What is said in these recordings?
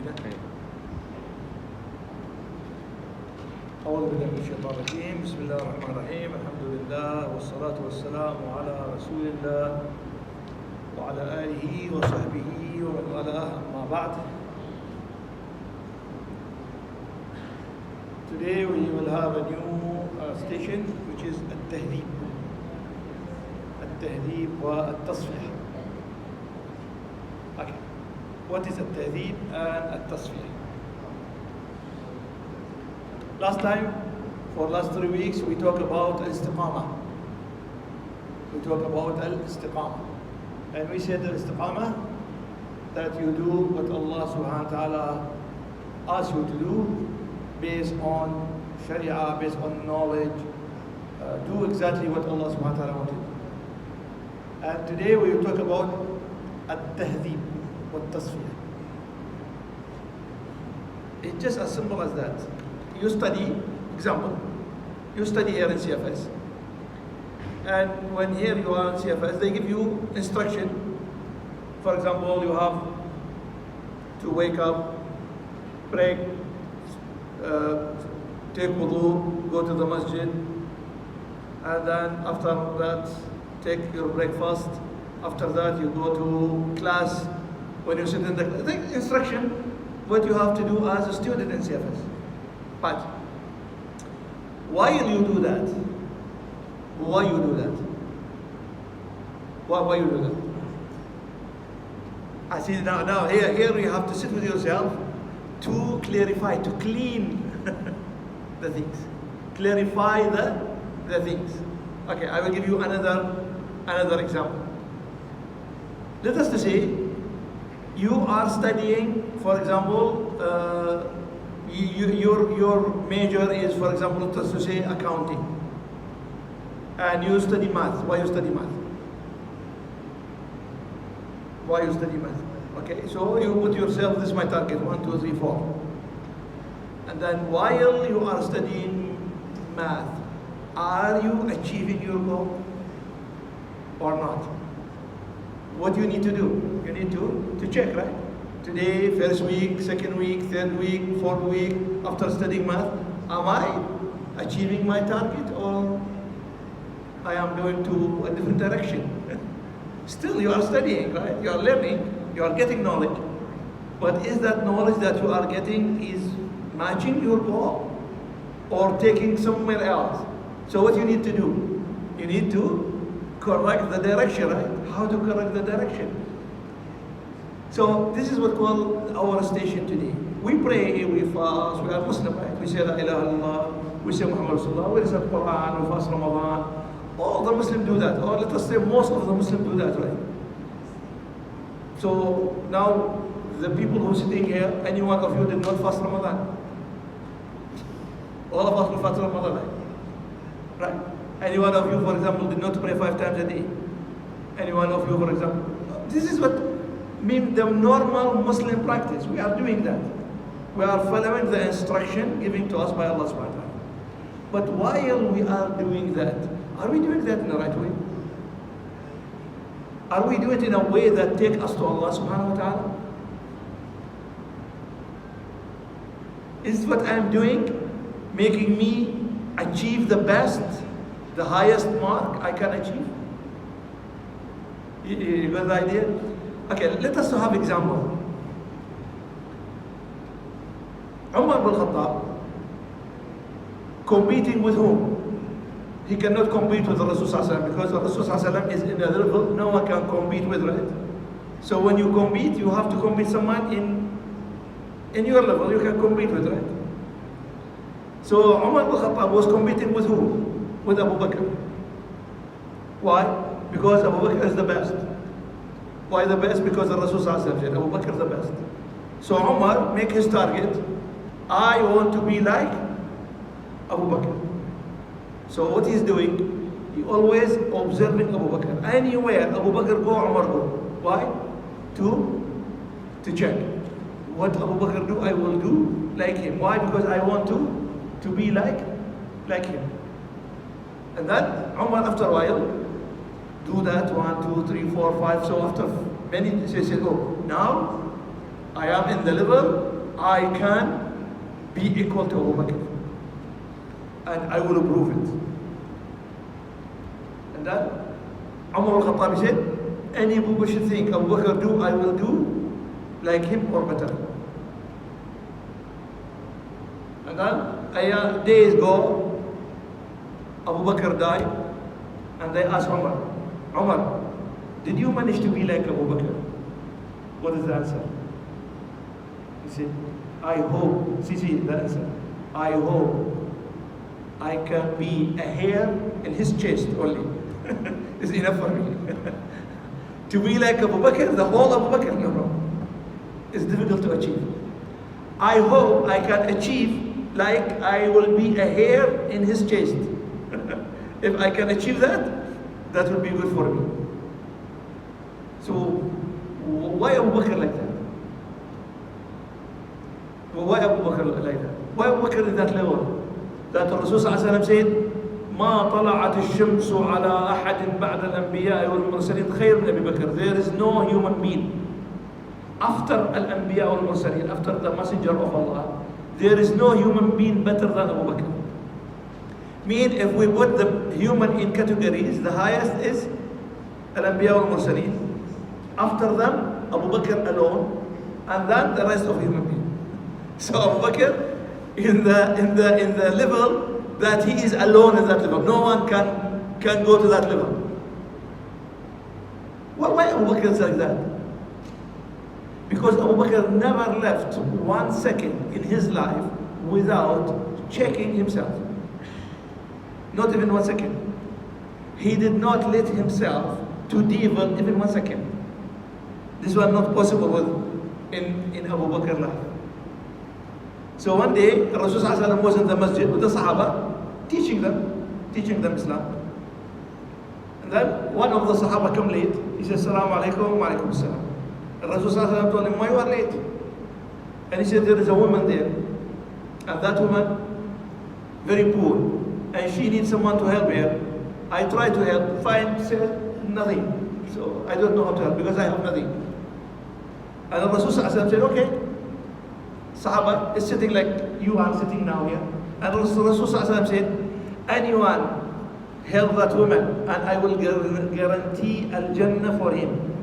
أعوذ بالله من الشيطان الرجيم بسم الله الرحمن الرحيم الحمد لله والصلاة والسلام على رسول الله وعلى آله وصحبه ومن والاه أما بعد. Today we will have a new station which is التهذيب والتصفية. Okay. What is التهذيب and التصفية? Last time, for last 3 weeks, we talked about al-istiqamah. We talked about al-istiqamah. And we said al-istiqamah, that you do what Allah subhanahu wa ta'ala asks you to do, based on sharia, based on knowledge, do exactly what Allah subhanahu wa ta'ala wants you to do. And today we will talk about al-tahdhib, wa-tasfiyah. It's just as simple as that. You study, example, you study here in CFS. And when here you are in CFS, they give you instruction. For example, you have to wake up, pray, take wudu, go to the masjid, and then after that, take your breakfast. After that, you go to class. When you sit in the instruction, what you have to do as a student in CFS. But why you do that? Why you do that? Why you do that? I see now here you have to sit with yourself to clarify, to clean the things. Clarify the things. Okay, I will give you another example. Let us to say you are studying, for example, your major is, for example, to say accounting, and you study math. Why you study math? Why you study math? Okay, so you put yourself, this is my target, 1, 2, 3, 4. And then while you are studying math, are you achieving your goal or not? What you need to do? You need to check, right? Today, first week, second week, third week, fourth week, after studying math, am I achieving my target or I am going to a different direction? Still, you are studying, right? You are learning, you are getting knowledge. But is that knowledge that you are getting is matching your goal or taking somewhere else? So what you need to do? You need to correct the direction, right? How to correct the direction? So this is what we call our station today. We pray, we fast, we are Muslim, right? We say La ilaha illallah, we say Muhammad Rasulullah, we recite Quran, we fast Ramadan. All the Muslims do that, or let us say most of the Muslims do that, right? So now the people who are sitting here, any one of you did not fast Ramadan. All of us will fast Ramadan, right? Any one of you, for example, did not pray 5 times a day. Any one of you, for example. This is what mean the normal Muslim practice. We are doing that. We are following the instruction given to us by Allah subhanahu wa ta'ala. But while we are doing that, are we doing that in the right way? Are we doing it in a way that takes us to Allah subhanahu wa ta'ala? Is what I am doing making me achieve the best, the highest mark I can achieve? You got the idea? Okay, let us have example. Umar bin Khattab competing with whom? He cannot compete with the Rasul because the Rasul is in a level no one can compete with, right? So when you compete, you have to compete someone in your level you can compete with, right? So Umar bin Khattab was competing with who? With Abu Bakr. Why? Because Abu Bakr is the best. Why the best? Because the Rasul said Abu Bakr is the best. So Umar make his target, I want to be like Abu Bakr. So what he's doing, he always observing Abu Bakr. Anywhere Abu Bakr go, Umar go. Why? To check. What Abu Bakr do, I will do like him. Why? Because I want to be like him. And then Umar after a while, do that 1, 2, 3, 4, 5. So after many, he said, oh, now I am in the level I can be equal to Abu Bakr. And I will prove it. And then Umar al-Khattab said, any people should think Abu Bakr do, I will do like him or better. And then days go, Abu Bakr died, and they asked Umar, did you manage to be like Abu Bakr? What is the answer? He said, I hope, see the answer, I hope I can be a hair in his chest only. It's enough for me. To be like Abu Bakr, the whole Abu Bakr, no. It's difficult to achieve. I hope I can achieve like I will be a hair in his chest. If I can achieve that, that will be good for me. So, why Abu Bakr like that? Why Abu Bakr like that? Why Abu Bakr is that level? That Rasul said, ما طلعت الشمس على أحد بعد الأنبياء والمرسلين خير من أبي بكر. There is no human being after الأنبياء والمرسلين, after the messenger of Allah, there is no human being better than Abu Bakr. Mean if we put the human in categories, the highest is الأنبياء والمرسلين. After them, Abu Bakr alone, and then the rest of human beings. So Abu Bakr in the level that he is alone in that level. No one can go to that level. Why Abu Bakr is like that? Because Abu Bakr never left 1 second in his life without checking himself. Not even 1 second. He did not let himself to deviate even 1 second. This was not possible in Abu Bakr's life. So one day, Rasul was in the masjid with the Sahaba, teaching them Islam. And then one of the Sahaba come late. He says, Assalamualaikum, wa alaikum assalam. Rasul told him, why you are late? And he said, there is a woman there. And that woman, very poor. And she needs someone to help her. I try to help, said nothing. So I don't know how to help because I have nothing. And Rasul said, okay. Sahaba is sitting like you are sitting now here. And Rasul said, anyone help that woman and I will guarantee al-Jannah for him.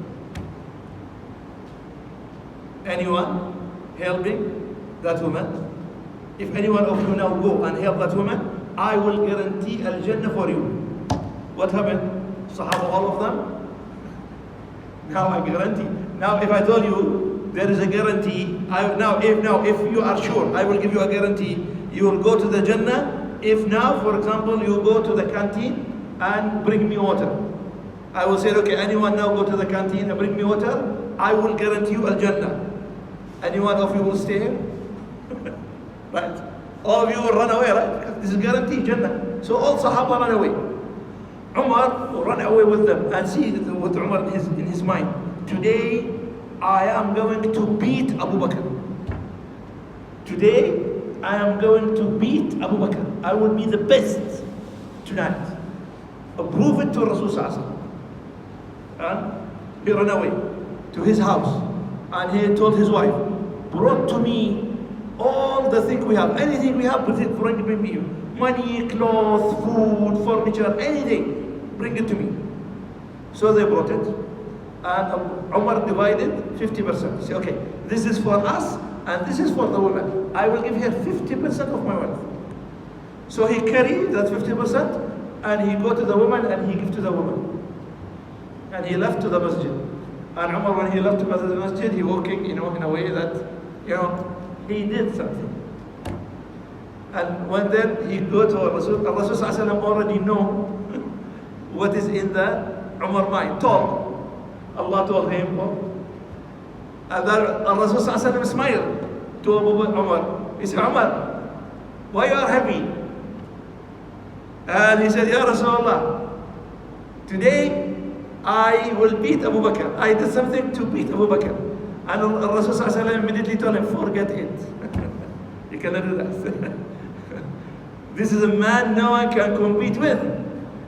Anyone helping that woman, if anyone of you now go and help that woman, I will guarantee al-Jannah for you. What happened? Sahaba, all of them? Now I guarantee. Now if I told you, there is a guarantee. If you are sure, I will give you a guarantee. You will go to the Jannah. If now, for example, you go to the canteen and bring me water. I will say, okay, anyone now go to the canteen and bring me water, I will guarantee you al-Jannah. Anyone of you will stay here? Right? All of you will run away, right? Because this is guaranteed Jannah. So all Sahaba run away. Umar will run away with them and see what Umar in his mind. Today, I am going to beat Abu Bakr. Today, I am going to beat Abu Bakr. I will be the best tonight. Prove it to Rasul Sallallahu. And he ran away to his house. And he told his wife, brought to me all the things we have. Anything we have, bring me. Money, clothes, food, furniture, anything. Bring it to me. So they brought it. And Umar divided 50%. He said, okay, this is for us and this is for the woman. I will give her 50% of my wealth. So he carried that 50% and he go to the woman and he give to the woman. And he left to the masjid. And Umar, when he left to the masjid, he walking, in a way that, he did something. And when then he go to Rasul already know what is in the Umar mind. Allah told him, and then Rasul smiled to Umar. He said, Umar, why you are happy? And he said, Ya Rasulullah, today I will beat Abu Bakr. I did something to beat Abu Bakr. And Rasul immediately told him, forget it. You cannot do that. This is a man no one can compete with.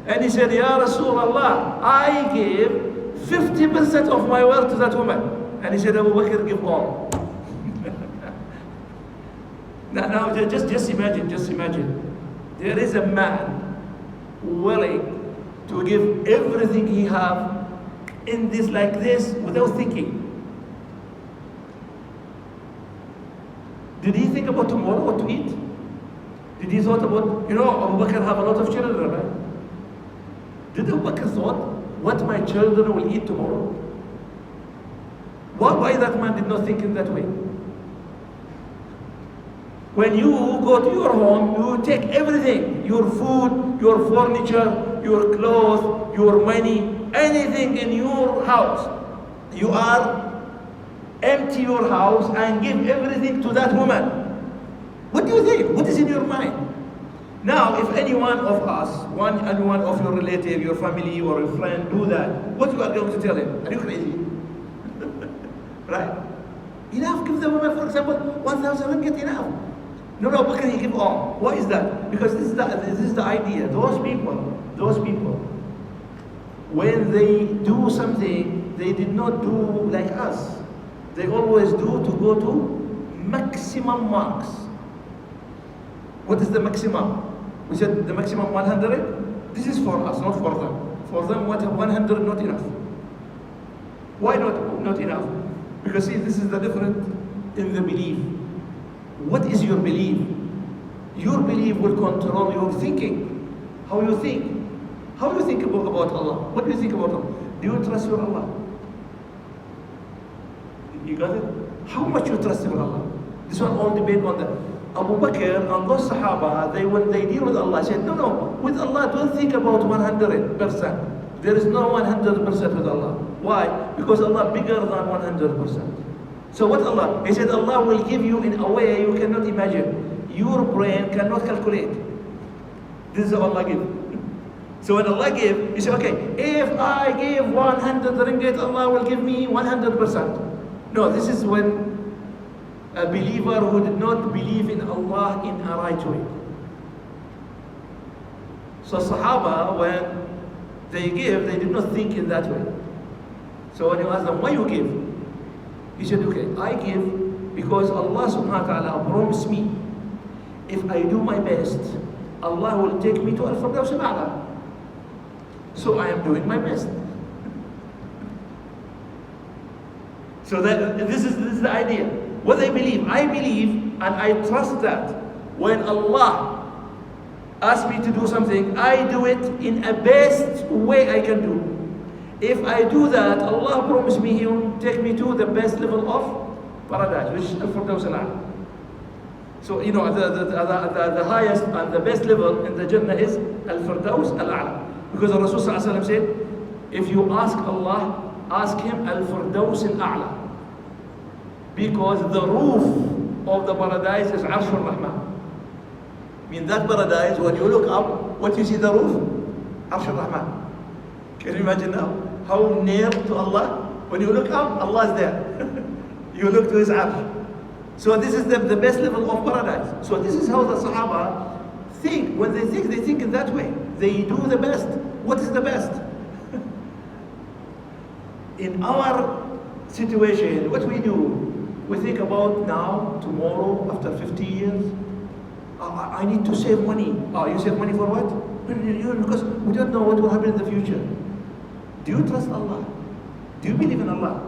And he said, Ya Rasulullah, I gave 50% of my wealth to that woman. And he said, Abu Bakr, give all. Now, just imagine. There is a man willing to give everything he have in this like this without thinking. Did he think about tomorrow what to eat? Did he thought about, Abu Bakr have a lot of children, right? Did Abu Bakr thought what my children will eat tomorrow? Why that man did not think in that way? When you go to your home, you take everything, your food, your furniture, your clothes, your money, anything in your house. You are empty your house and give everything to that woman. What do you think? What is in your mind? Now, if any one of us, any one of your relative, your family, or a friend do that, what you are going to tell him? Are you crazy? Right? Enough, give the woman, for example, 1,000 ringgit, enough. No, but can he give all? Why is that? Because this is the idea. Those people, when they do something, they did not do like us. They always do to go to maximum marks. What is the maximum? We said the maximum 100. This is for us, not for them. For them, 100 not enough. Why not enough? Because see, this is the difference in the belief. What is your belief? Your belief will control your thinking. How you think. How do you think about Allah? What do you think about Allah? Do you trust your Allah? You got it? How much you trust your Allah? This one all debate on that. Abu Bakr and those Sahaba, when they deal with Allah, said, no, with Allah, don't think about 100%. There is no 100% with Allah. Why? Because Allah bigger than 100%. So what Allah? He said Allah will give you in a way you cannot imagine. Your brain cannot calculate. This is what Allah gives. So when Allah gives, you say, okay, if I give 100 ringgit, Allah will give me 100%. No, this is when a believer who did not believe in Allah in a right way. So Sahaba, when they give, they did not think in that way. So when you ask them, why you give? He said, okay, I give because Allah subhanahu wa ta'ala promised me, if I do my best, Allah will take me to Al-Firdaus al-A'la. So I am doing my best. So this is the idea. What I believe and I trust that when Allah asks me to do something, I do it in a best way I can do. If I do that, Allah promised me He will take me to the best level of paradise, which is Al-Firdaus al-A'la. So the highest and the best level in the Jannah is Al-Firdaus al-A'la. Because the Rasul ﷺ said, if you ask Allah, ask Him Al-Firdaus al-A'la. Because the roof of the paradise is Arsh al-Rahman. In that paradise, when you look up, what you see the roof? Arsh al-Rahman. Can you imagine now how near to Allah? When you look up, Allah is there. You look to His Arsh. So this is the best level of paradise. So this is how the Sahaba think. When they think in that way. They do the best. What is the best? In our situation, what we do, we think about now, tomorrow, after 50 years. I need to save money. You save money for what? Because we don't know what will happen in the future. Do you trust Allah? Do you believe in Allah?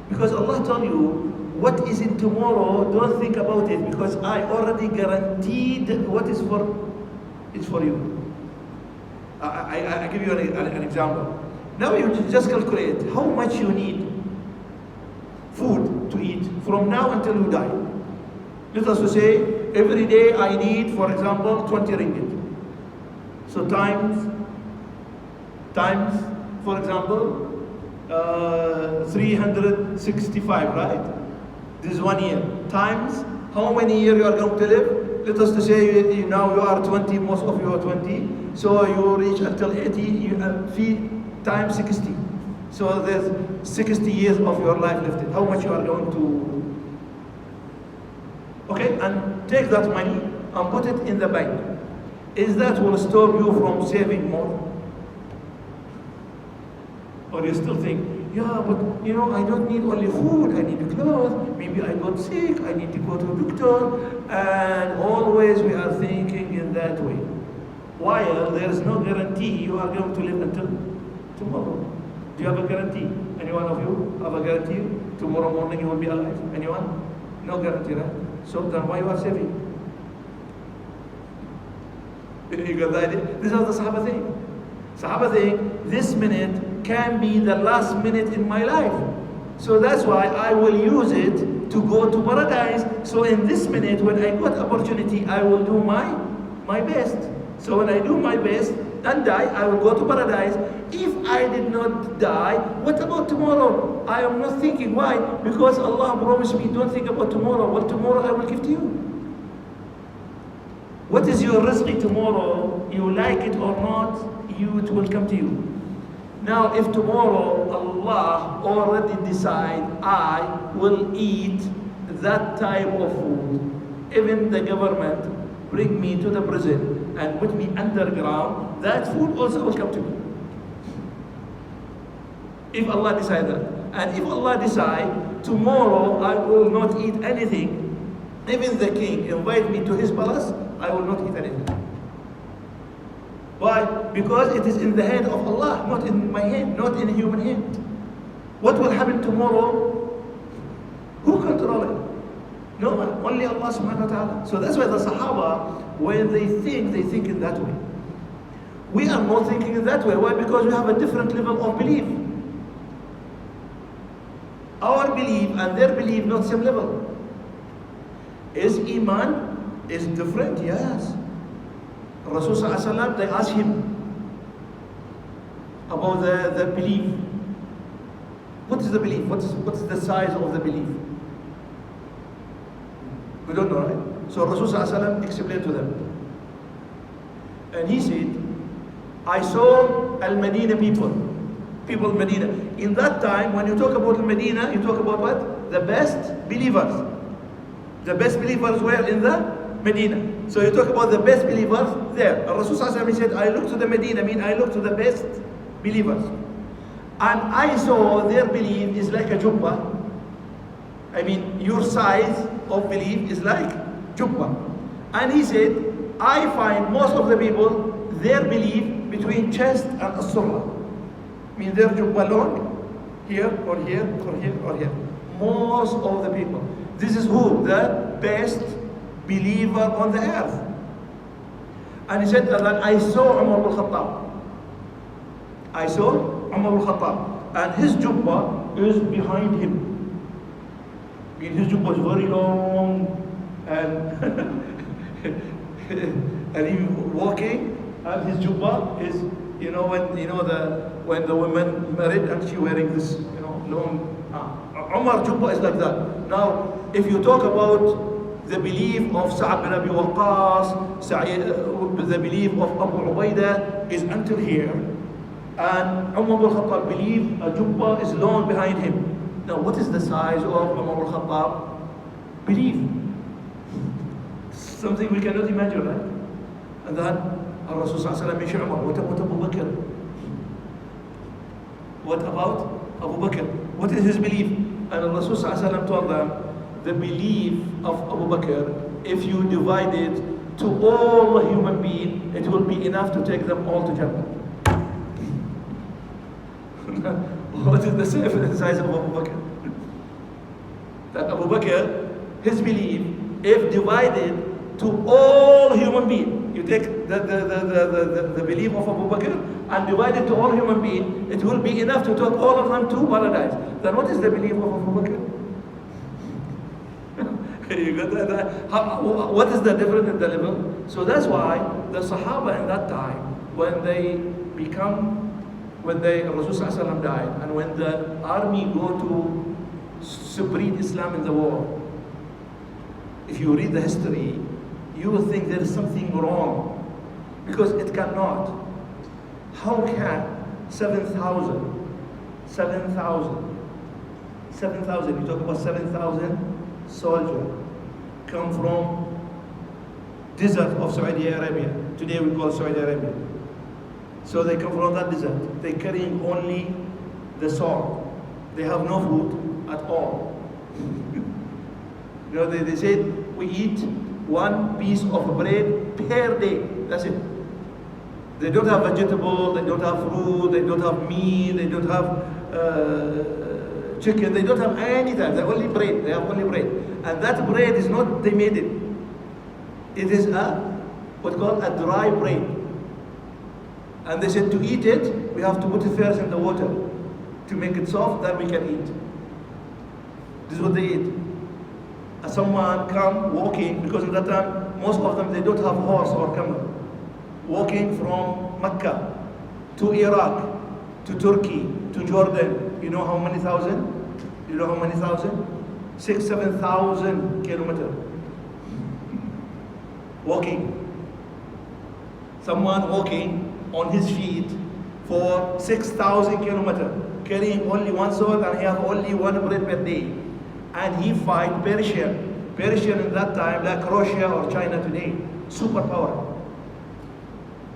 Because Allah told you, what is in tomorrow, don't think about it, because I already guaranteed what is for you. I give you an example. Now you just calculate how much you need food to eat from now until you die. Let us say every day I need, for example, 20 ringgit. So times, for example, 365, right? This is 1 year. Times how many years you are going to live? Let us say now you are 20, most of you are 20. So you reach until 80, you times 60. So there's 60 years of your life left. How much you are going to... Okay, and take that money and put it in the bank. Is that will stop you from saving more? Or you still think, Yeah, but you know, I don't need only food, I need clothes, maybe I got sick, I need to go to a doctor, and always we are thinking in that way. While there is no guarantee you are going to live until tomorrow. Do you have a guarantee? Any one of you have a guarantee? Tomorrow morning you will be alive? Anyone? No guarantee, right? So then why you are saving? You got the idea? This is how the Sahaba think. Sahaba think, this minute can be the last minute in my life. So that's why I will use it to go to paradise. So in this minute, when I got opportunity, I will do my best. So when I do my best and die, I will go to paradise. If I did not die, what about tomorrow? I am not thinking. Why? Because Allah promised me, don't think about tomorrow. What tomorrow I will give to you. What is your rizq tomorrow? You like it or not, it will come to you. Now, if tomorrow Allah already decide I will eat that type of food, even the government bring me to the prison and put me underground, that food also will come to me. If Allah decide that. And if Allah decide tomorrow I will not eat anything, even the king invite me to his palace, I will not eat anything. Why? Because it is in the hand of Allah, not in my hand, not in a human hand. What will happen tomorrow? Who control it? No one, only Allah subhanahu wa ta'ala. So that's why the Sahaba, when they think in that way. We are not thinking in that way. Why? Because we have a different level of belief. Our belief and their belief not same level. Is Iman is different? Yes. Rasul sallallahu alaihi wasallam, they asked him about the belief. What is the belief? What is the size of the belief? We don't know, right? So Rasul sallallahu alaihi wasallam explained to them. And he said, I saw Al-Madinah people of Medina. In that time, when you talk about Medina, you talk about what? The best believers. The best believers were in the Medina. So you talk about the best believers there. Rasul said, I look to the Medina, I look to the best believers. And I saw their belief is like a jubba. Your size of belief is like jubba. And he said, I find most of the people, their belief between chest and as-surra. Their jubba long, here or here or here or here. Most of the people. This is who? The best believer on the earth. And he said that I saw Umar al-Khattab. I saw Umar al-Khattab. And his jubba is behind him. His jubba is very long and and he walking and his jubba is, when the woman married and she wearing this, long. Umar jubba is like that. Now, if you talk about the belief of Sa'ad bin Abi Waqqas, the belief of Abu Ubaidah is until here, and Umar al-Khattab believe a jubba is long behind him. Now, what is the size of Umar al-Khattab belief? Something we cannot imagine, right? And then Rasul sallallahu alaihi wasallam mentioned Umar. What about Abu Bakr? What about Abu Bakr? What is his belief? And Rasul sallallahu alaihi wasallam told them, the belief of Abu Bakr, if you divide it to all human beings, it will be enough to take them all to Jannah. What is the size of Abu Bakr? That Abu Bakr, his belief, if divided to all human beings, you take the belief of Abu Bakr and divide it to all human beings, it will be enough to take all of them to paradise. Then what is the belief of Abu Bakr? You got that? What is the difference in the level? So that's why the Sahaba in that time, when Rasul sallallahu alaihi wasallam died, and when the army go to spread Islam in the world, if you read the history, you will think there is something wrong, because it cannot. How can 7,000, you talk about 7,000 soldiers come from desert of Saudi Arabia. Today we call Saudi Arabia. So they come from that desert. They carrying only the sword. They have no food at all. You know, they said we eat one piece of bread per day. That's it. They don't have vegetable, they don't have fruit, they don't have meat, they don't have chicken, they don't have anything. They only bread. They have only bread, and that bread is not they made it. It is what's called a dry bread. And they said to eat it, we have to put it first in the water to make it soft, then we can eat. This is what they eat. And someone come walking, because at that time, most of them, they don't have horse or camel. Walking from Mecca to Iraq, to Turkey, to Jordan. You know how many thousand? You know how many thousand? 6,000-7,000 kilometers. Walking. Someone walking on his feet for 6,000 kilometers, carrying only one sword, and he have only one bread per day. And he fight Persian. Persian in that time, like Russia or China today, superpower.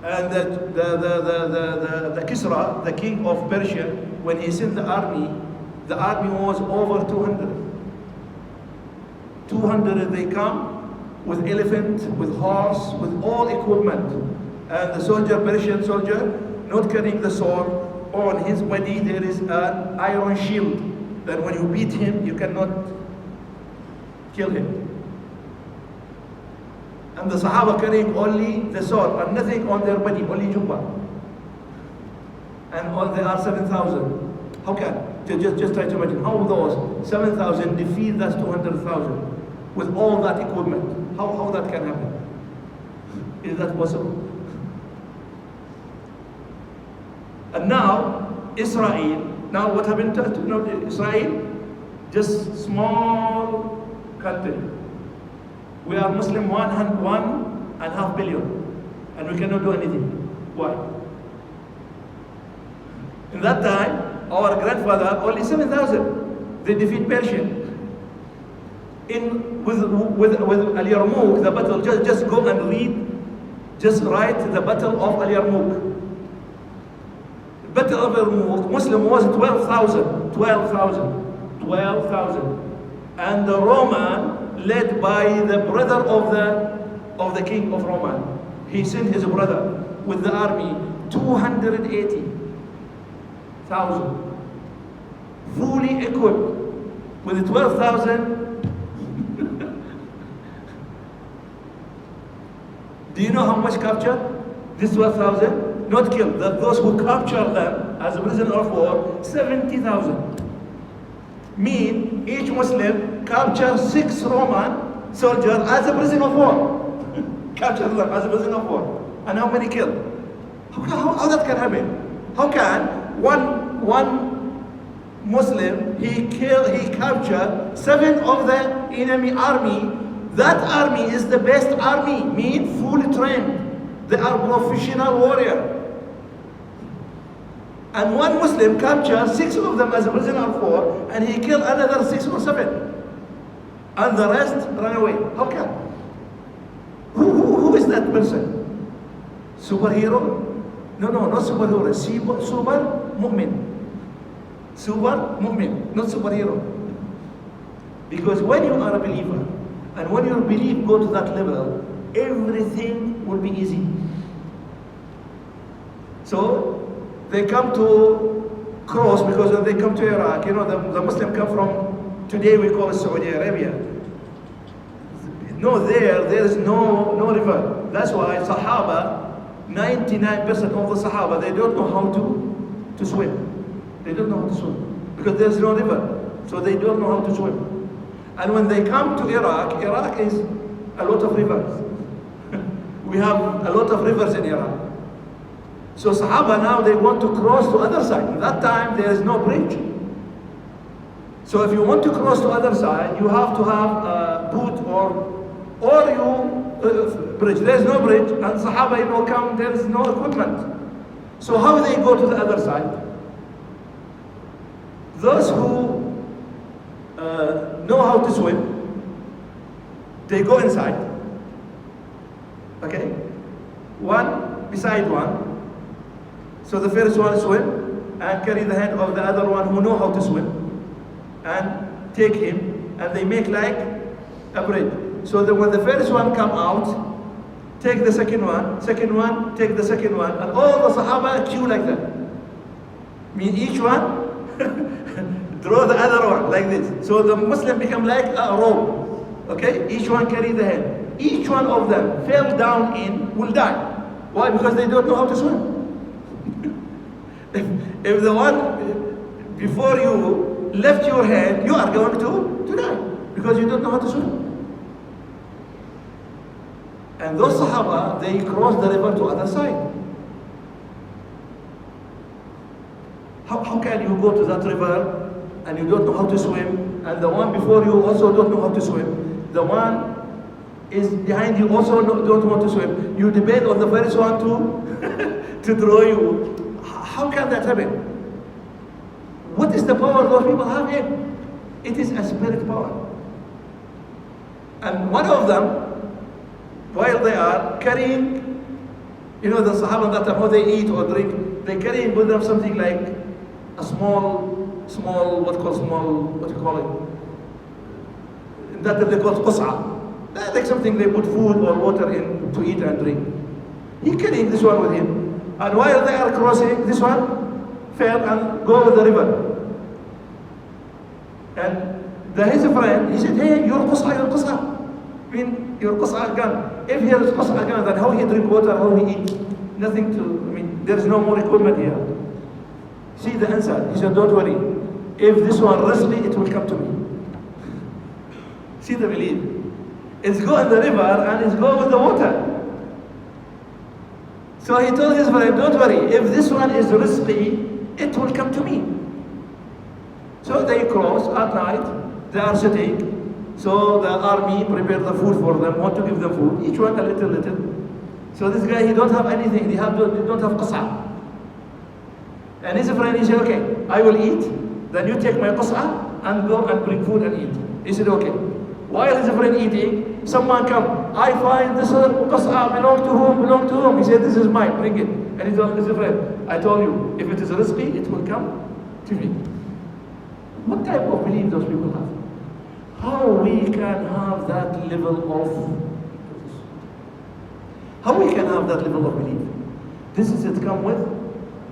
And the Kisra, the king of Persia, when he sent the army was over 200. 200 they come with elephant, with horse, with all equipment. And the soldier, Persian soldier, not carrying the sword, on his body there is an iron shield that when you beat him, you cannot kill him. And the Sahaba carrying only the sword and nothing on their body, only jubba. And all they are 7,000. How can? Just try to imagine how those 7,000 defeat that 200,000 with all that equipment. How that can happen? Is that possible? And now, Israel, now what happened to Israel? Just small country. We are Muslim 1.5 billion, and we cannot do anything. Why? In that time, our grandfather, only 7,000, they defeat Persia. With Al-Yarmouk, the battle, just go and read, just write the battle of Al-Yarmouk. Battle of Yarmouk, Muslim was 12,000. And the Roman, led by the brother of the king of Roman, he sent his brother with the army, 280,000, fully equipped with 12,000. Do you know how much captured? This 12,000, not killed. Those who captured them as a prisoner of war, 70,000. Mean each Muslim capture 6 Roman soldiers as a prisoner of war. Capture them as a prisoner of war. And how many killed? How that can happen? How can one Muslim, he captured 7 of the enemy army? That army is the best army, mean fully trained. They are professional warrior. And one Muslim captured 6 of them as a prisoner of war, and he killed another 6 or 7. And the rest ran away. How come? Who is that person? Superhero? No, not superhero. Super mu'min. Super mu'min, not superhero. Because when you are a believer, and when your belief go to that level, everything will be easy. So they come to cross, because when they come to Iraq, you know, the Muslim come from, today we call it Saudi Arabia. No, there is no river. That's why Sahaba, 99% of the Sahaba, they don't know how to swim. They don't know how to swim, because there's no river. So they don't know how to swim. And when they come to Iraq is a lot of rivers. We have a lot of rivers in Iraq. So Sahaba now, they want to cross to other side. At that time, there is no bridge. So if you want to cross to other side, you have to have a boat or bridge. There is no bridge, and Sahaba, come, there is no equipment. So how they go to the other side? Those who know how to swim, they go inside. Okay? One beside one. So the first one swim and carry the hand of the other one who know how to swim. and take him, and they make like a bread. So that when the first one come out, take the second one, take the second one, and all the Sahaba queue like that. I mean, each one draw the other one like this. So the Muslim become like a rope. Okay? Each one carry the hand. Each one of them fell down in will die. Why? Because they don't know how to swim. if the one before you left your hand, you are going to die because you don't know how to swim. And those Sahaba, they crossed the river to other side. How can you go to that river and you don't know how to swim, and the one before you also don't know how to swim? The one is behind you also don't want to swim. You depend on the first one to draw you. How can that happen? What is the power those people have here? It is a spirit power. And one of them, while they are carrying, you know, the Sahaba that how they eat or drink, they carry with them something like a small, what you call it? That they call qus'a. Like something they put food or water in to eat and drink. He carrying this one with him. And while they are crossing, this one fell and go with the river. And his friend, he said, hey, your qus'a. I mean, your qus'a gone. If here is qus'a gone, then how he drink water, how he eat? Nothing to, I mean, there is no more equipment here. See the answer. He said, don't worry. If this one rests me, it will come to me. See the belief. It's go in the river and it's go with the water. So he told his friend, don't worry. If this one is rizqi, it will come to me. So they cross at night. They are sitting. So the army prepare the food for them, want to give them food. Each one a little. So this guy, he don't have anything. They don't have qas'a. And his friend, he said, okay, I will eat. Then you take my qas'a and go and bring food and eat. He said, okay. While his friend eating, someone come. I find this qas'a belong to whom? He said, this is mine, bring it. And he told his friend, I told you, if it is rizqi, it will come to me. What type of belief those people have? How we can have that level of belief? This is it come with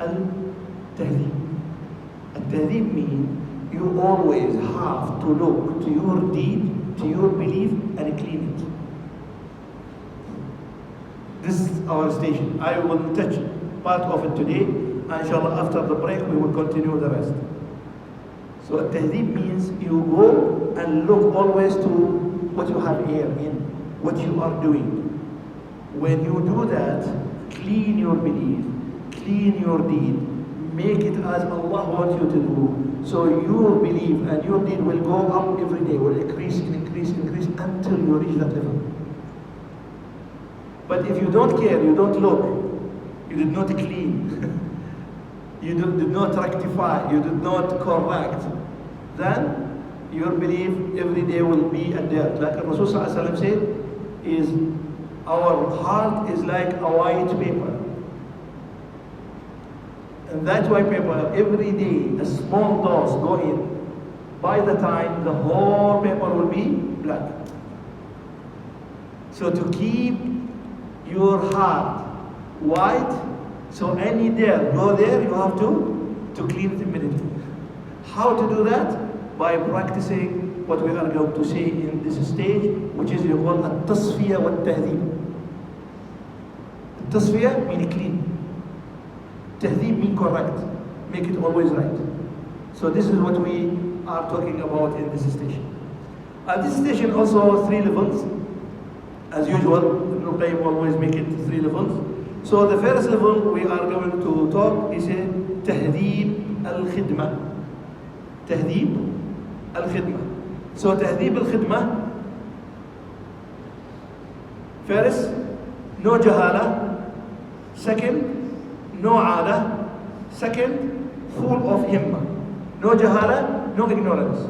al-tahdib. Al-tahdib means you always have to look to your deed, to your belief, and clean it. This is our station. I will touch part of it today, and inshallah after the break we will continue the rest. So al-tahdib means you go and look always to what you have here in, what you are doing. When you do that, clean your belief, clean your deed, make it as Allah wants you to do. So your belief and your deed will go up every day, will increase until you reach that level. But if you don't care, you don't look, you did not clean, you did not rectify, you did not correct, then your belief every day will be a dirt. Like Rasul said, is our heart is like a white paper. And that white paper, every day, a small dose go in. By the time, the whole paper will be black. So to keep your heart white, so any dirt go there, you have to clean it immediately. How to do that? By practicing what we are going to say in this stage, which is called at-tasfiyah wa at-tahdib. Tasfiyah means clean. Tahdib means correct. Make it always right. So this is what we are talking about in this station. At this station also 3 levels. As usual, Ibn Qayyim always make it 3 levels. So the first level we are going to talk is Tahdib al-Khidmah. Tahdib al-Khidmah. So Tahdib al-Khidmah, first, no jahala. Second, no ada. Second, full of himmah. No jahala, no ignorance.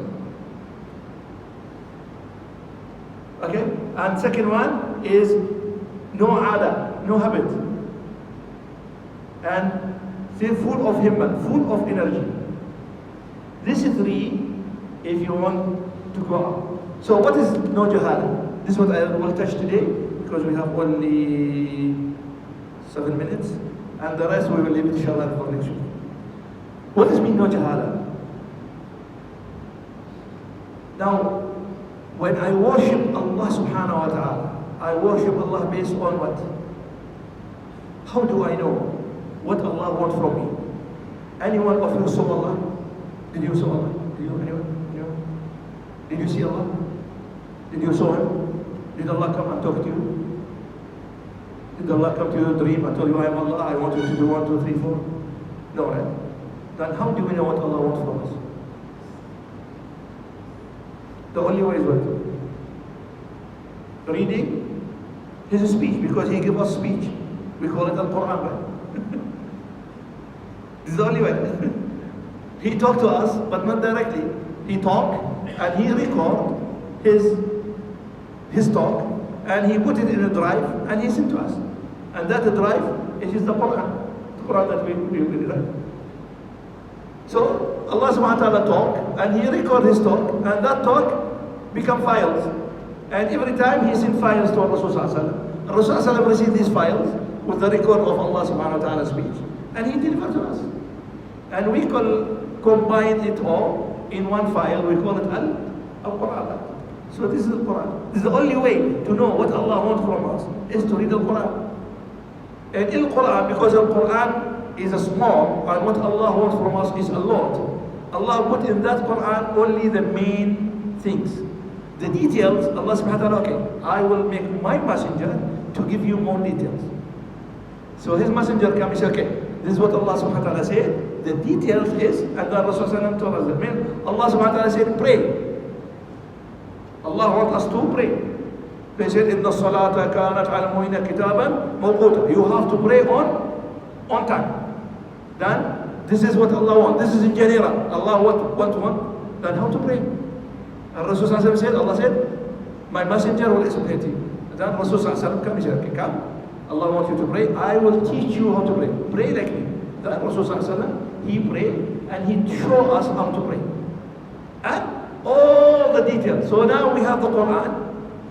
Okay? And second one is no ada, no habit. And full of himmah, full of energy. These 3 if you want to go out. So what is no jahala? This is what I will touch today, because we have only 7 minutes, and the rest we will leave it inshallah for next week. What does mean no jahala? Now, when I worship Allah subhanahu wa ta'ala, I worship Allah based on what? How do I know what Allah wants from me? Anyone of you saw Allah? Did you saw Allah? Did you? Anyone? Did you see Allah? Did you saw Him? Did Allah come and talk to you? Did Allah come to you in a dream and tell you, I am Allah, I want you to do 1, 2, 3, 4? No, right? Then how do we know what Allah wants from us? The only way is what? Reading His speech, because He gives us speech. We call it Al-Quran, right? This is the only way. He talked to us, but not directly. He talked and He record his talk, and He put it in a drive and He sent to us. And that drive, it is the Quran that we read. So Allah subhanahu wa ta'ala talk, and He record His talk, and that talk become files. And every time He sent files to Rasul sallallahu alaihi wasallam. Rasul sallallahu alaihi wasallam received these files with the record of Allah subhanahu wa ta'ala's speech, and He delivered to us. And we combine it all in one file. We call it Al-Quran. So this is the Quran. This is the only way to know what Allah wants from us, is to read the Quran. And in Quran, because the Quran is a small, and what Allah wants from us is a lot. Allah put in that Quran only the main things. The details, Allah subhanahu wa ta'ala, okay, I will make my messenger to give you more details. So His messenger comes and says, okay, this is what Allah subhanahu wa ta'ala said. The details is, and then Rasulullah told us that. Allah subhanahu wa ta'ala said, pray. Allah wants us to pray. They said, Inna salata kanat ala mu'mina kitaban mawquta. You have to pray on time. Then, this is what Allah wants. This is in general. Allah want. Then how to pray? And Rasulullah said, Allah said, my messenger will explain to you. And then Rasulullah comes and said, come. Allah wants you to pray. I will teach you how to pray. Pray like me. Then Rasulullah, He prayed and He showed us how to pray. And all the details. So now we have the Quran.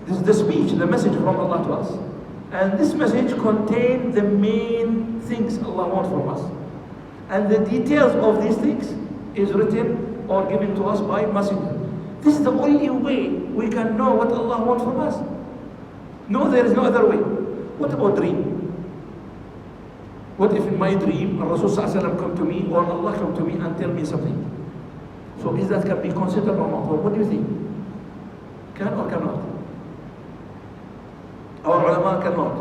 This is the speech, the message from Allah to us. And this message contains the main things Allah wants from us. And the details of these things is written or given to us by messenger. This is the only way we can know what Allah wants from us. No, there is no other way. What about dream? What if in my dream Rasul come to me or Allah come to me and tell me something? So is that can be considered or not? Or what do you think? Can or cannot? Our ulama cannot.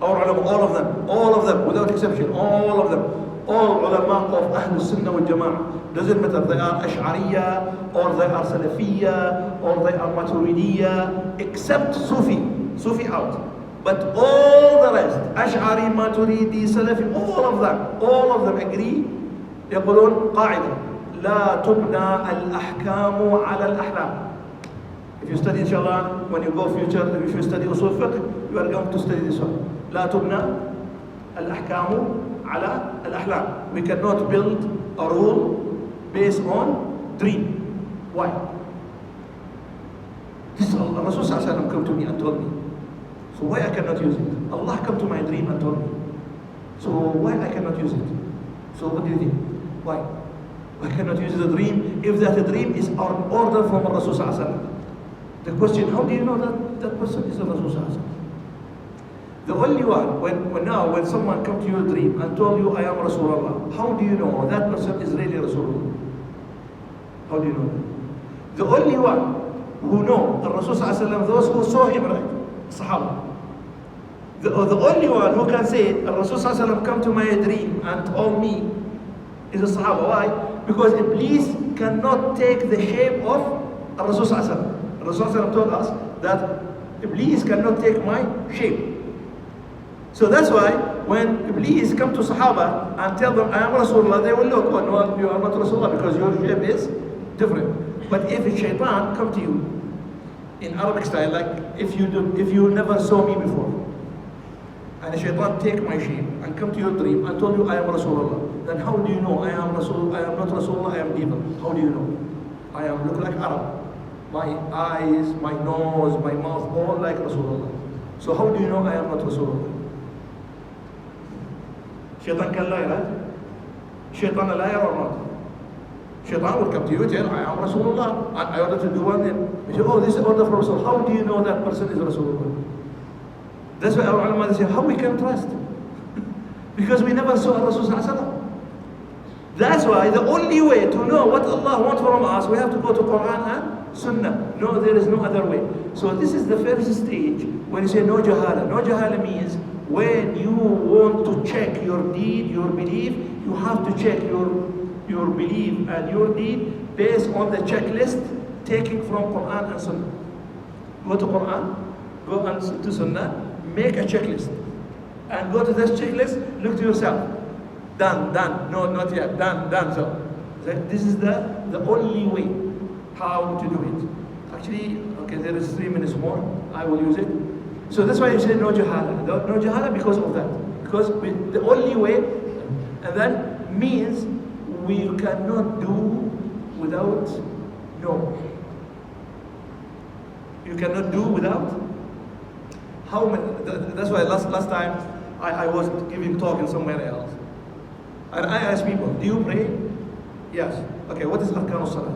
Our ulama, all of them, without exception, all of them. All ulama of Ahlul Sunnah wal Jama'ah. Doesn't matter, they are Ash'ariyya, or they are Salafiyya, or they are Maturidiyya, except Sufi out. But all the rest, Ash'ari, Maturidi, Salafi, all of them agree, يقولون قاعدة لا تبنى الأحكام على الأحلام. If you study inshallah, when you go future, if you study usul fiqh, you are going to study this one. لا تبنى الأحكام على الأحلام. We cannot build a rule based on dream. Why? This is Allah. Rasul sallallahu alaihi wasallam come to me and told me. So why I cannot use it? Allah come to my dream and told me. So why I cannot use it? So what do you think? Why? I cannot use the dream if that dream is an order from Rasul sallallahu alaihi wasallam. The question, how do you know that person is a Rasul sallallahu alaihi wasallam? The only one, when someone comes to your dream and told you, I am Rasulullah, how do you know that person is really Rasulullah? How do you know that? The only one who know the Rasul sallallahu alaihi wasallam, those who saw him, right? Sahaba. The only one who can say, Rasul sallallahu alaihi wasallam come to my dream and told me is a Sahaba. Why? Because Iblis cannot take the shape of Rasul sallallahu alaihi wasallam. Rasul sallallahu alaihi wasallam told us that Iblis cannot take my shape. So that's why when Iblis come to Sahaba and tell them, I am Rasulullah, they will look, oh no, you are not Rasulullah because your shape is different. But if a shaitan come to you in Arabic style, like if you never saw me before, and a shaitan take my shape and come to your dream and told you I am Rasulullah, then how do you know I am not Rasulullah, I am evil? How do you know? I am look like Arab. My eyes, my nose, my mouth, all like Rasulullah. So how do you know I am not Rasulullah? Shaitan can lie, right? Shaitan a liar or not? Shaitan will come to you and tell, I am Rasulullah. I order to do one thing. You say, oh, this is order from Rasul. How do you know that person is Rasulullah? That's why our ulama say, how we can trust? Because we never saw Rasul sallallahu alaihi wasallam. That's why the only way to know what Allah wants from us, we have to go to Quran and Sunnah. No, there is no other way. So this is the first stage when you say no jahala. No jahala means when you want to check your deed, your belief, you have to check your belief and your deed based on the checklist taken from Quran and Sunnah. Go to Quran, go to Sunnah, make a checklist. And go to this checklist, look to yourself. Done, no, not yet, done. So this is the only way how to do it. Actually, okay, there is 3 minutes more. I will use it. So that's why you say no jahala. No jahala because of that. Because the only way, and then means we cannot do without no. You cannot do without. How many? That's why last time I was giving talk in somewhere else. And I ask people, do you pray? Yes. Okay, what is Arkan al-Salat?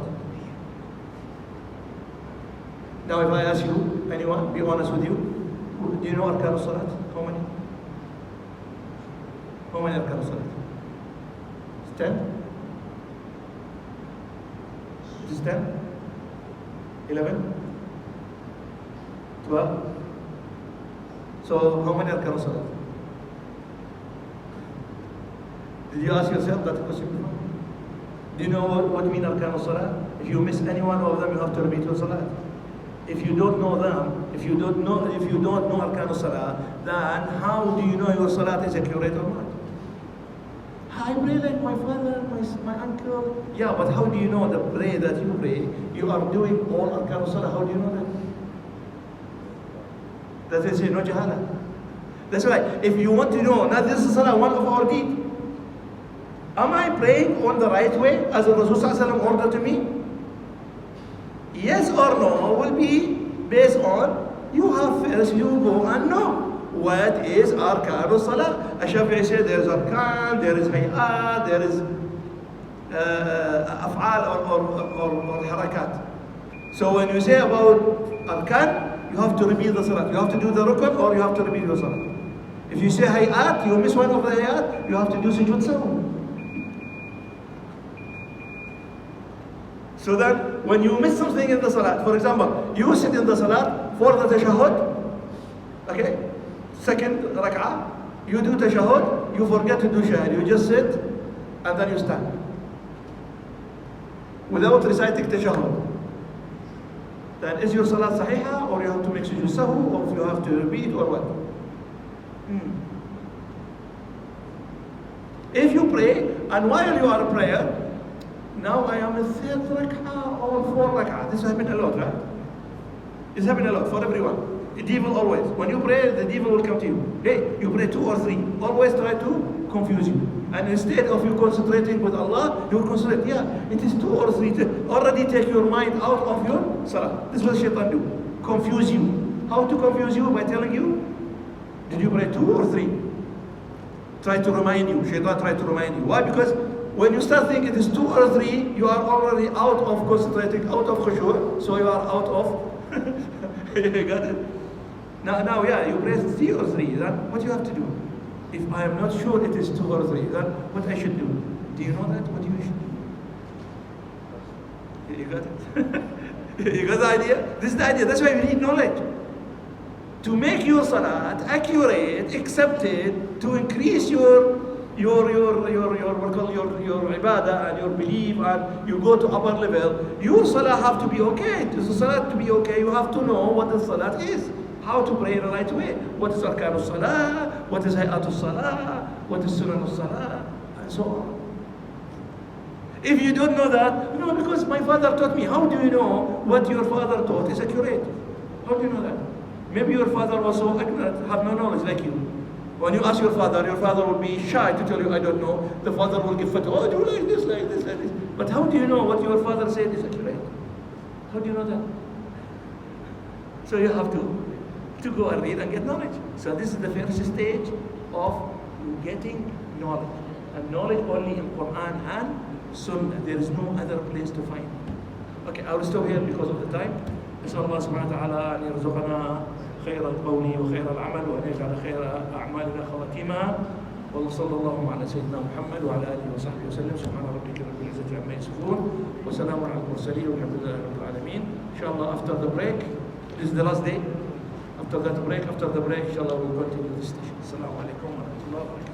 Now if I ask you, anyone, be honest with you, do you know Arkan al-Salat? How many? How many Arkan al-Salat? It's 10? It is 10? 11? 12? So how many Arkan al-Salat? Did you ask yourself that question before? Do you know what mean Arkan al-Salat? If you miss any one of them, you have to repeat your Salat. If you don't know them, if you don't know Arkan al-Salat, then how do you know your Salat is accurate or not? I pray like my father, my uncle. Yeah, but how do you know the prayer that you pray, you are doing all Arkan al-Salat? How do you know that? That is no jahala. That's why, if you want to know, now this is Salah, one of our deed. Am I praying on the right way as the Rasul sallallahu alaihi wasallam ordered to me? Yes or no will be based on, you have first, you go and know what is Arkan al-Salah. Ash-Shafi'i said there is Arkan, there is Hay'at, there is Af'al or Harakat. So when you say about Arkan, you have to repeat the Salat. You have to do the Rukn or you have to repeat your Salat. If you say Hay'at, you miss one of the Hay'at, you have to do Sujood Sahwi. So that when you miss something in the Salat, for example, you sit in the Salat for the Tashahhud, okay? Second Rak'ah, you do Tashahhud, you forget to do Shahad, you just sit and then you stand. Without reciting Tashahhud. Then is your Salat Sahiha or you have to make Sujood Sahwi or you have to repeat or what? If you pray and while you are in prayer, now I am in 3rd rak'ah or 4th rak'ah. This happens a lot, right? It's happening a lot for everyone. The devil always. When you pray, the devil will come to you. Hey, you pray 2 or 3. Always try to confuse you. And instead of you concentrating with Allah, you concentrate, yeah, it is 2 or 3. Already take your mind out of your salah. This is what shaitan do. Confuse you. How to confuse you? By telling you, did you pray 2 or 3? Try to remind you. Shaitan try to remind you. Why? Because when you start thinking it is 2 or 3, you are already out of concentrating, out of khushu', so you are out of, you got it? Now, yeah, you pray 3 or 3, then what you have to do? If I am not sure it is 2 or 3, then what I should do? Do you know that? What you should do? You got it? You got the idea? This is the idea. That's why we need knowledge. To make your salat accurate, accepted, to increase your ibadah and your belief, and you go to upper level, your salah have to be okay. To the salat to be okay, you have to know what the salat is, how to pray in the right way. What is arkan al-salah, what is hay'at al-salah, what is sunan al-salah, and so on. If you don't know that, no, because my father taught me. How do you know what your father taught is accurate? How do you know that? Maybe your father was so ignorant, have no knowledge like you. When you ask your father will be shy to tell you, I don't know. The father will give fatwa, oh, do like this, like this, like this. But how do you know what your father said is accurate? How do you know that? So you have to go and read and get knowledge. So this is the first stage of getting knowledge. And knowledge only in Quran and Sunnah. There is no other place to find. Okay, I will stop here because of the time. نسأل الله سبحانه وتعالى أن يرزقنا خير القول وخير العمل وأن يجعل خير أعمالنا خواتيمها وصلى الله على سيدنا محمد وعلى آله وصحبه وسلم سبحان ربك رب العزة عما يصفون وسلام على المرسلين والحمد لله رب العالمين. Inshallah, after the break, this is the last day. After the break, inshallah, we'll continue this station. Assalamualaikum warahmatullahi wabarakatuh.